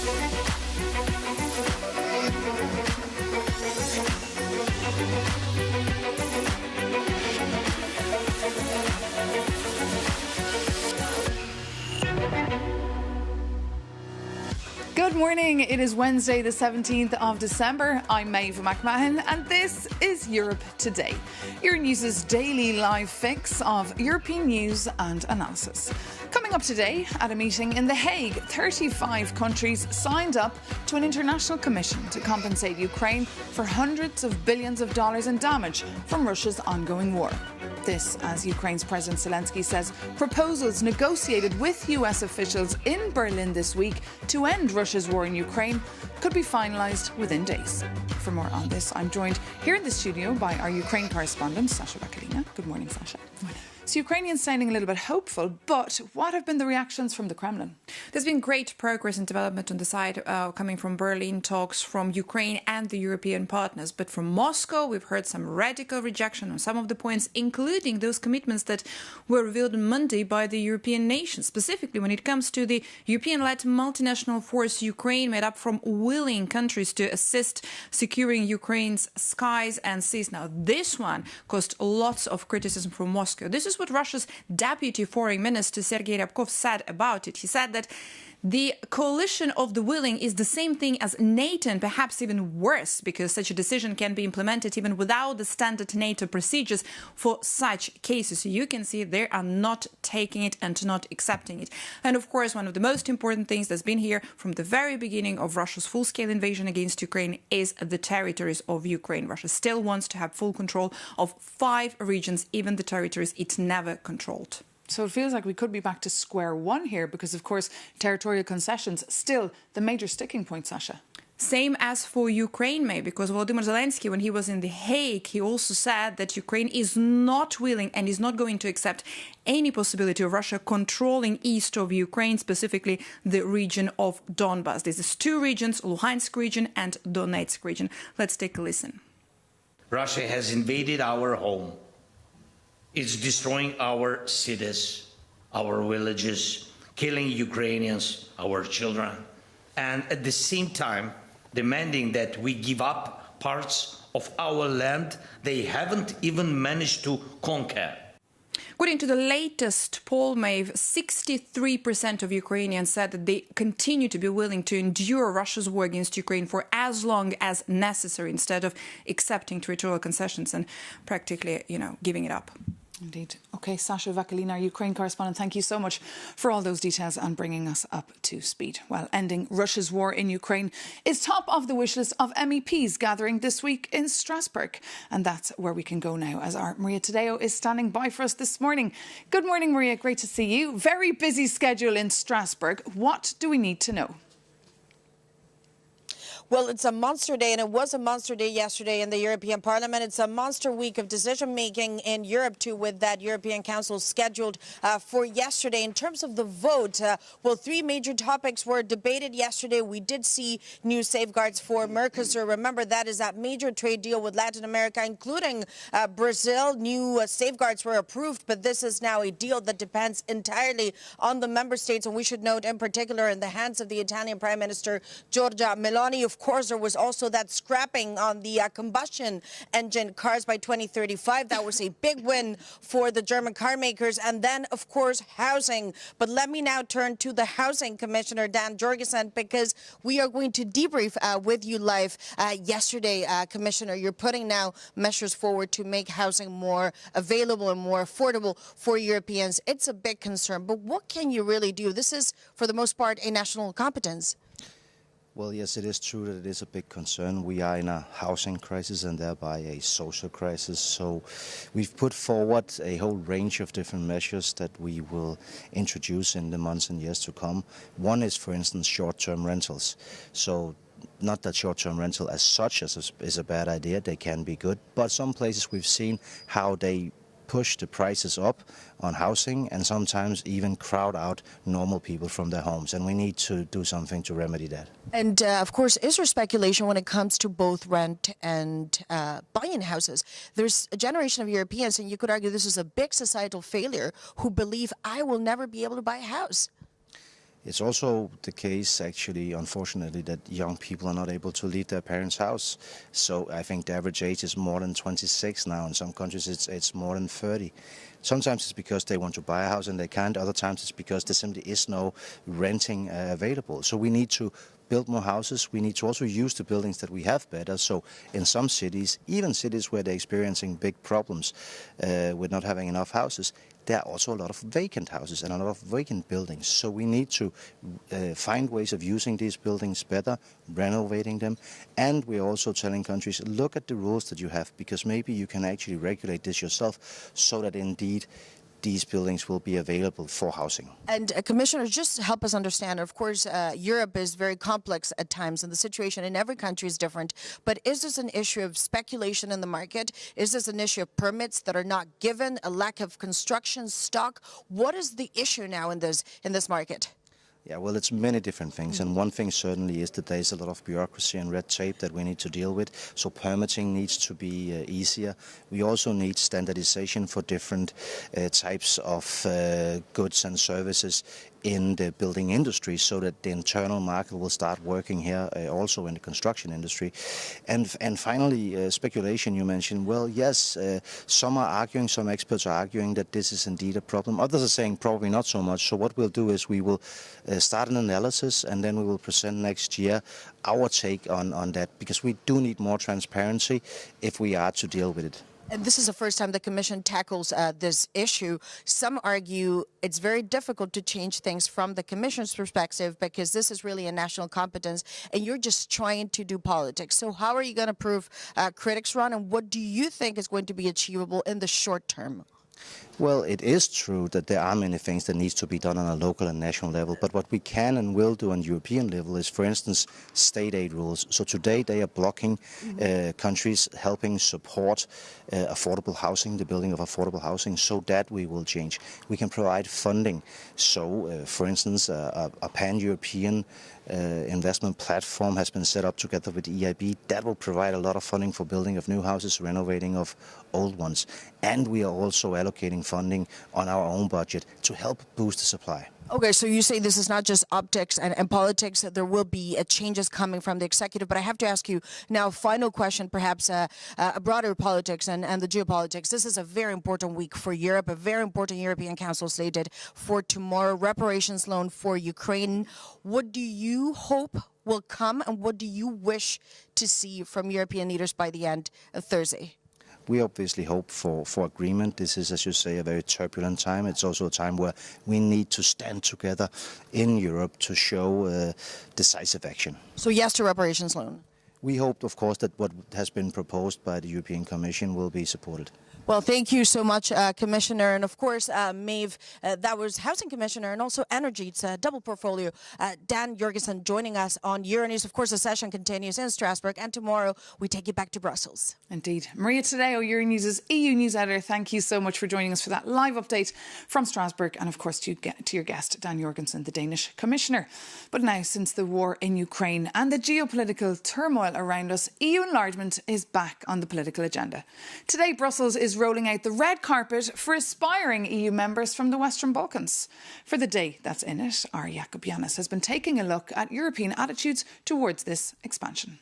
Good morning. It is Wednesday, the 17th of December. I'm Maeve McMahon, and this is Europe Today, Euronews's daily live fix of European news and analysis. Coming up today, at a meeting in The Hague, 35 countries signed up to an international commission to compensate Ukraine for hundreds of billions of dollars in damage from Russia's ongoing war. This, as Ukraine's President Zelensky says, proposals negotiated with US officials in Berlin this week to end Russia's war in Ukraine could be finalised within days. For more on this, I'm joined here in the studio by our Ukraine correspondent, Sasha Vakalina. Good morning, Sasha. Good morning. So Ukrainians sounding a little bit hopeful, but what have been the reactions from the Kremlin? There's been great progress and development on the side coming from Berlin, talks from Ukraine and the European partners. But from Moscow, we've heard some radical rejection on some of the points, including those commitments that were revealed on Monday by the European nations, specifically when it comes to the European-led multinational force Ukraine, made up from willing countries to assist securing Ukraine's skies and seas. Now, this one caused lots of criticism from Moscow. This is what Russia's Deputy Foreign Minister Sergei Ryabkov said about it. He said that the coalition of the willing is the same thing as NATO, and perhaps even worse, because such a decision can be implemented even without the standard NATO procedures for such cases. So you can see they are not taking it and not accepting it. And of course, one of the most important things that's been here from the very beginning of Russia's full-scale invasion against Ukraine is the territories of Ukraine. Russia still wants to have full control of 5 regions, even the territories it never controlled. So it feels like we could be back to square one here because, of course, territorial concessions still the major sticking point, Sasha. Same as for Ukraine, May, because Volodymyr Zelensky, when he was in The Hague, he also said that Ukraine is not willing and is not going to accept any possibility of Russia controlling east of Ukraine, specifically the region of Donbas. There's 2 regions, Luhansk region and Donetsk region. Let's take a listen. Russia has invaded our home. It's destroying our cities, our villages, killing Ukrainians, our children, and at the same time demanding that we give up parts of our land they haven't even managed to conquer. According to the latest poll, Maeve, 63% of Ukrainians said that they continue to be willing to endure Russia's war against Ukraine for as long as necessary, instead of accepting territorial concessions and practically, giving it up. Indeed. OK, Sasha Vakalina, our Ukraine correspondent, thank you so much for all those details and bringing us up to speed. Well, ending Russia's war in Ukraine is top of the wish list of MEPs gathering this week in Strasbourg. And that's where we can go now, as our Maria Tadeo is standing by for us this morning. Good morning, Maria. Great to see you. Very busy schedule in Strasbourg. What do we need to know? Well, it's a monster day, and it was a monster day yesterday in the European Parliament. It's a monster week of decision-making in Europe, too, with that European Council scheduled for yesterday. In terms of the vote, 3 major topics were debated yesterday. We did see new safeguards for Mercosur. Remember, that is that major trade deal with Latin America, including Brazil. New safeguards were approved, but this is now a deal that depends entirely on the member states. And we should note, in particular, in the hands of the Italian Prime Minister, Giorgia Meloni. Of course, there was also that scrapping on the combustion engine cars by 2035. That was a big win for the German car makers. And then, of course, housing. But let me now turn to the Housing Commissioner, Dan Jorgensen, because we are going to debrief with you live. Yesterday, Commissioner, you're putting now measures forward to make housing more available and more affordable for Europeans. It's a big concern, but what can you really do? This is, for the most part, a national competence. Well, yes, it is true that it is a big concern. We are in a housing crisis and thereby a social crisis. So we've put forward a whole range of different measures that we will introduce in the months and years to come. One is, for instance, short-term rentals. So not that short-term rental as such is a bad idea. They can be good. But some places we've seen how they push the prices up on housing and sometimes even crowd out normal people from their homes. And we need to do something to remedy that. And of course, is there speculation when it comes to both rent and buying houses? There's a generation of Europeans, and you could argue this is a big societal failure, who believe I will never be able to buy a house. It's also the case, actually, unfortunately, that young people are not able to leave their parents' house. So I think the average age is more than 26 now. In some countries, it's more than 30. Sometimes it's because they want to buy a house and they can't. Other times it's because there simply is no renting available. So we need to build more houses. We need to also use the buildings that we have better. So in some cities, even cities where they're experiencing big problems with not having enough houses, there are also a lot of vacant houses and a lot of vacant buildings. So we need to find ways of using these buildings better, renovating them. And we're also telling countries, look at the rules that you have, because maybe you can actually regulate this yourself so that indeed these buildings will be available for housing. And Commissioner, just help us understand, of course, Europe is very complex at times and the situation in every country is different, but is this an issue of speculation in the market? Is this an issue of permits that are not given, a lack of construction stock? What is the issue now in this market? Yeah, well, it's many different things, and one thing certainly is that there's a lot of bureaucracy and red tape that we need to deal with, so permitting needs to be easier. We also need standardization for different types of goods and services in the building industry so that the internal market will start working here also in the construction industry. And finally, speculation you mentioned. Well, yes, some are arguing, some experts are arguing that this is indeed a problem. Others are saying probably not so much. So what we'll do is we will start an analysis and then we will present next year our take on that, because we do need more transparency if we are to deal with it. And this is the first time the Commission tackles this issue. Some argue it's very difficult to change things from the Commission's perspective because this is really a national competence and you're just trying to do politics. So how are you going to prove critics wrong, and what do you think is going to be achievable in the short term? Well, it is true that there are many things that needs to be done on a local and national level, but what we can and will do on European level is, for instance, state aid rules. So today they are blocking countries helping support affordable housing, the building of affordable housing, so that we will change. We can provide funding. So, for instance, a pan-European investment platform has been set up together with the EIB. That will provide a lot of funding for building of new houses, renovating of old ones. And we are also allocating funding on our own budget to help boost the supply. Okay, so you say this is not just optics and politics, that there will be changes coming from the executive, but I have to ask you now, final question, perhaps a broader politics and the geopolitics. This is a very important week for Europe, a very important European Council slated for tomorrow, reparations loan for Ukraine. What do you hope will come and what do you wish to see from European leaders by the end of Thursday? We obviously hope for agreement. This is, as you say, a very turbulent time. It's also a time where we need to stand together in Europe to show decisive action. So yes to reparations loan? We hope, of course, that what has been proposed by the European Commission will be supported. Well, thank you so much, Commissioner. And of course, Maeve, that was Housing Commissioner and also Energy. It's a double portfolio. Dan Jorgensen joining us on Euronews. Of course, the session continues in Strasbourg, and tomorrow we take you back to Brussels. Indeed. Maria Tadeo, Euronews' EU news editor, thank you so much for joining us for that live update from Strasbourg. And of course, to your guest, Dan Jorgensen, the Danish Commissioner. But now, since the war in Ukraine and the geopolitical turmoil around us, EU enlargement is back on the political agenda. Today, Brussels is rolling out the red carpet for aspiring EU members from the Western Balkans. For the day that's in it, our Jakob Janis has been taking a look at European attitudes towards this expansion.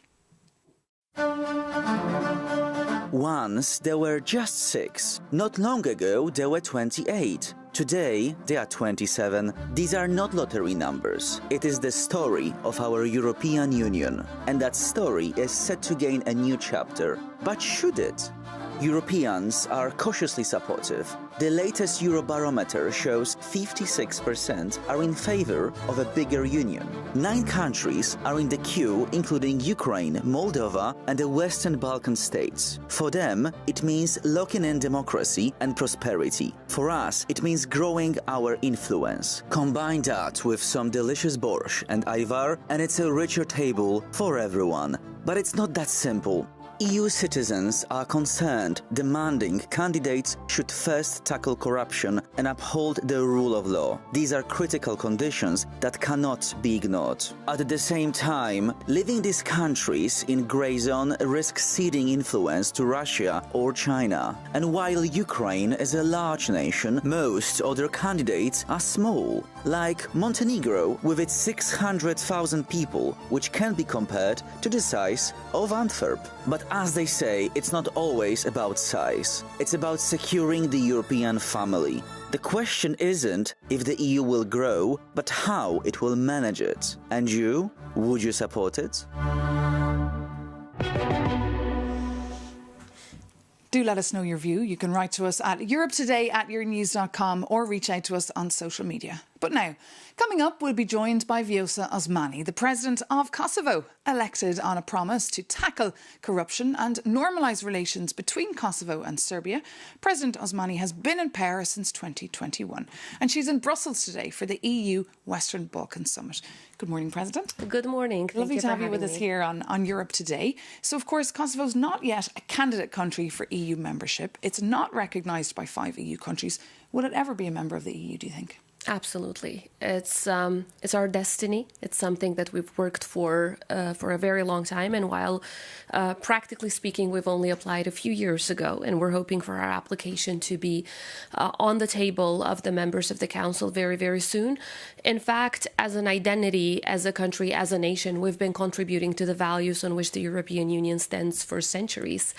Once there were just 6. Not long ago there were 28. Today there are 27. These are not lottery numbers. It is the story of our European Union. And that story is set to gain a new chapter. But should it? Europeans are cautiously supportive. The latest Eurobarometer shows 56% are in favor of a bigger union. 9 countries are in the queue, including Ukraine, Moldova, and the Western Balkan states. For them, it means locking in democracy and prosperity. For us, it means growing our influence. Combine that with some delicious borscht and ayvar, and it's a richer table for everyone. But it's not that simple. EU citizens are concerned, demanding candidates should first tackle corruption and uphold the rule of law. These are critical conditions that cannot be ignored. At the same time, leaving these countries in grey zone risks ceding influence to Russia or China. And while Ukraine is a large nation, most other candidates are small, like Montenegro with its 600,000 people, which can be compared to the size of Antwerp. But as they say, it's not always about size. It's about securing the European family. The question isn't if the EU will grow, but how it will manage it. And you? Would you support it? Do let us know your view. You can write to us at europetoday@euronews.com or reach out to us on social media. But now, coming up, we'll be joined by Vjosa Osmani, the president of Kosovo, elected on a promise to tackle corruption and normalise relations between Kosovo and Serbia. President Osmani has been in Paris since 2021, and she's in Brussels today for the EU Western Balkans Summit. Good morning, President. Good morning. Lovely to have you with us here on Europe Today. So, of course, Kosovo's not yet a candidate country for EU membership. It's not recognised by 5 EU countries. Will it ever be a member of the EU, do you think? Absolutely. It's our destiny. It's something that we've worked for a very long time. And while practically speaking, we've only applied a few years ago, and we're hoping for our application to be on the table of the members of the Council very, very soon. In fact, as an identity, as a country, as a nation, we've been contributing to the values on which the European Union stands for centuries.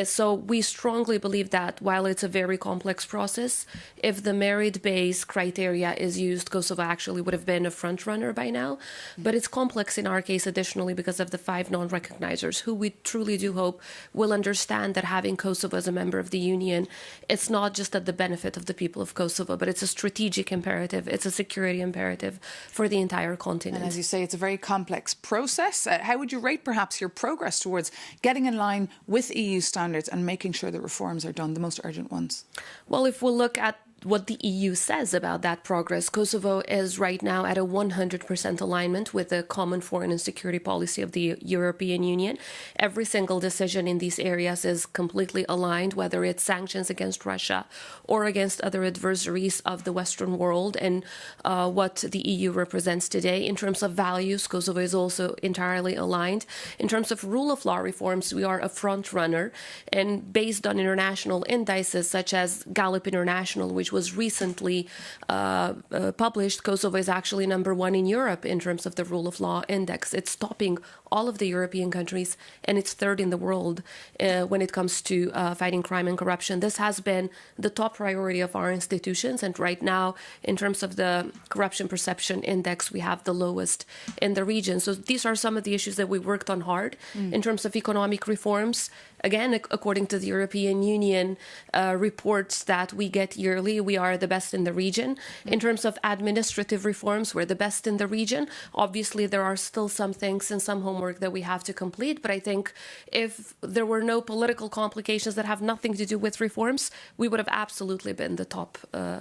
So we strongly believe that while it's a very complex process, if the merit-based criteria is used, Kosovo actually would have been a front runner by now. But it's complex in our case additionally because of the 5 non-recognizers who we truly do hope will understand that having Kosovo as a member of the Union, it's not just at the benefit of the people of Kosovo, but it's a strategic imperative, it's a security imperative for the entire continent. And as you say, it's a very complex process. How would you rate perhaps your progress towards getting in line with EU standards and making sure that reforms are done, the most urgent ones? Well, if we look at what the EU says about that progress, Kosovo is right now at a 100% alignment with the common foreign and security policy of the European Union. Every single decision in these areas is completely aligned, whether it's sanctions against Russia or against other adversaries of the Western world and what the EU represents today. In terms of values, Kosovo is also entirely aligned. In terms of rule of law reforms, we are a front runner. And based on international indices such as Gallup International, which was recently published, Kosovo is actually number 1 in Europe in terms of the rule of law index. It's topping all of the European countries, and it's 3rd in the world when it comes to fighting crime and corruption. This has been the top priority of our institutions, and right now, in terms of the corruption perception index, we have the lowest in the region. So these are some of the issues that we worked on hard. In terms of economic reforms, again, according to the European Union reports that we get yearly, we are the best in the region. In terms of administrative reforms, we're the best in the region. Obviously, there are still some things and some homework that we have to complete. But I think if there were no political complications that have nothing to do with reforms, we would have absolutely been the top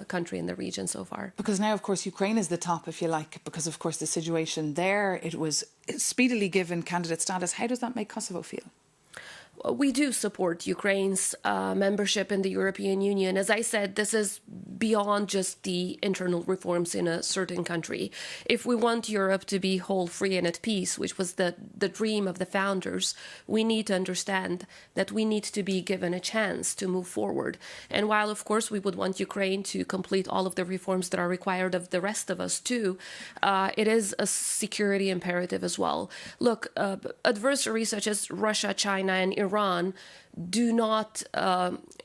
country in the region so far. Because now, of course, Ukraine is the top, if you like, because, of course, the situation there, it was speedily given candidate status. How does that make Kosovo feel? We do support Ukraine's membership in the European Union. As I said, this is beyond just the internal reforms in a certain country. If we want Europe to be whole, free and at peace, which was the dream of the founders, we need to understand that we need to be given a chance to move forward. And while, of course, we would want Ukraine to complete all of the reforms that are required of the rest of us too, it is a security imperative as well. Look, adversaries such as Russia, China and Iran do not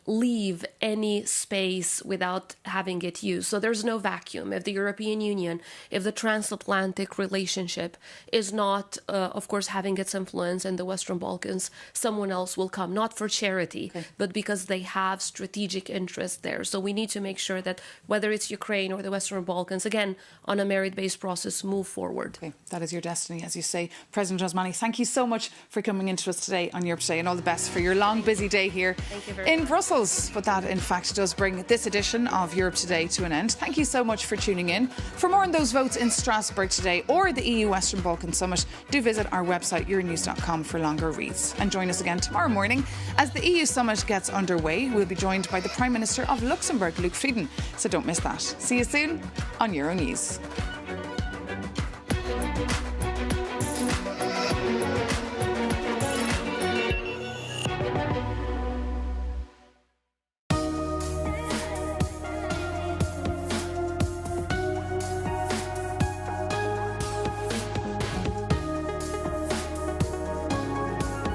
leave any space without having it used. So there's no vacuum. If the European Union, if the transatlantic relationship is not, of course, having its influence in the Western Balkans, someone else will come, not for charity, but because they have strategic interest there. So we need to make sure that whether it's Ukraine or the Western Balkans, again, on a merit-based process, move forward. Okay. That is your destiny, as you say. President Osmani, thank you so much for coming into us today on Europe Today, and all the best for your long long, busy day here in Brussels. But that, in fact, does bring this edition of Europe Today to an end. Thank you so much for tuning in. For more on those votes in Strasbourg today or the EU Western Balkan Summit, do visit our website, euronews.com, for longer reads. And join us again tomorrow morning as the EU Summit gets underway. We'll be joined by the Prime Minister of Luxembourg, Luc Frieden. So don't miss that. See you soon on Euronews.